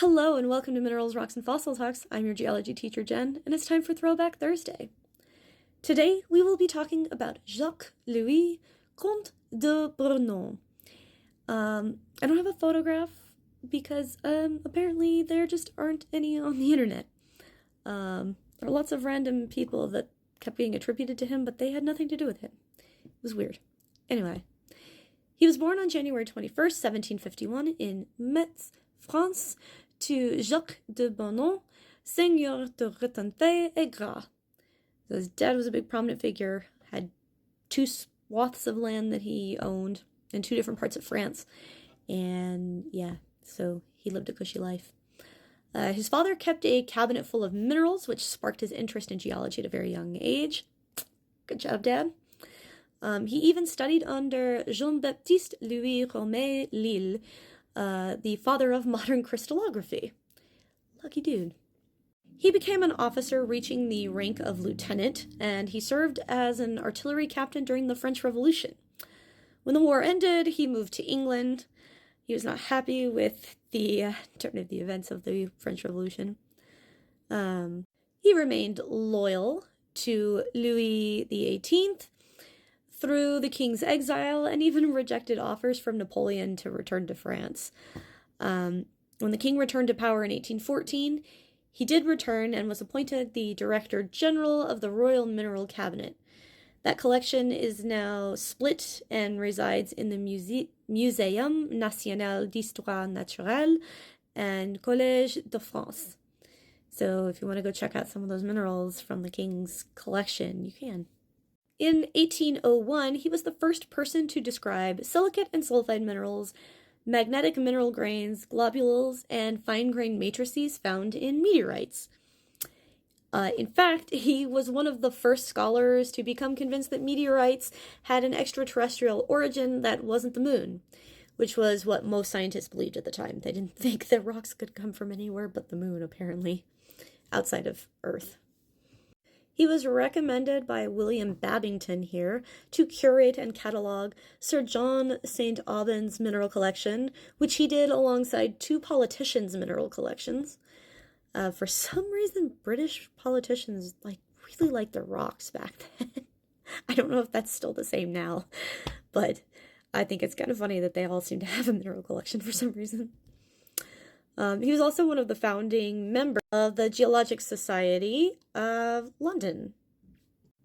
Hello and welcome to Minerals, Rocks, and Fossil Talks. I'm your geology teacher, Jen, and it's time for Throwback Thursday. Today, we will be talking about Jacques-Louis Comte de Brognon. I don't have a photograph because apparently there just aren't any on the internet. There are lots of random people that kept being attributed to him, but they had nothing to do with him. It was weird. Anyway, he was born on January 21st, 1751 in Metz, France, to Jacques de Brognon, seigneur de Retenté et Gras. So his dad was a big prominent figure, had two swaths of land that he owned in two different parts of France, and yeah, so he lived a cushy life. His father kept a cabinet full of minerals, which sparked his interest in geology at a very young age. Good job, Dad. He even studied under Jean-Baptiste Louis Romé Lille, the father of modern crystallography. Lucky dude. He became an officer reaching the rank of lieutenant, and he served as an artillery captain during the French Revolution. When the war ended, he moved to England. He was not happy with the turn of the events of the French Revolution. He remained loyal to Louis XVIII through the king's exile and even rejected offers from Napoleon to return to France. When the king returned to power in 1814, he did return and was appointed the Director General of the Royal Mineral Cabinet. That collection is now split and resides in the Muséum National d'Histoire Naturelle and Collège de France. So if you want to go check out some of those minerals from the king's collection, you can. In 1801, he was the first person to describe silicate and sulfide minerals, magnetic mineral grains, globules, and fine-grained matrices found in meteorites. In fact, he was one of the first scholars to become convinced that meteorites had an extraterrestrial origin that wasn't the moon, which was what most scientists believed at the time. They didn't think that rocks could come from anywhere but the moon, apparently, outside of Earth. He was recommended by William Babington here to curate and catalog Sir John St. Aubyn's mineral collection, which he did alongside two politicians' mineral collections. For some reason, British politicians really liked their rocks back then. I don't know if that's still the same now, but I think it's kind of funny that they all seem to have a mineral collection for some reason. He was also one of the founding members of the Geologic Society of London.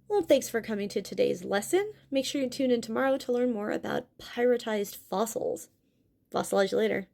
Well, thanks for coming to today's lesson. Make sure you tune in tomorrow to learn more about pyritized fossils. Fossilize you later.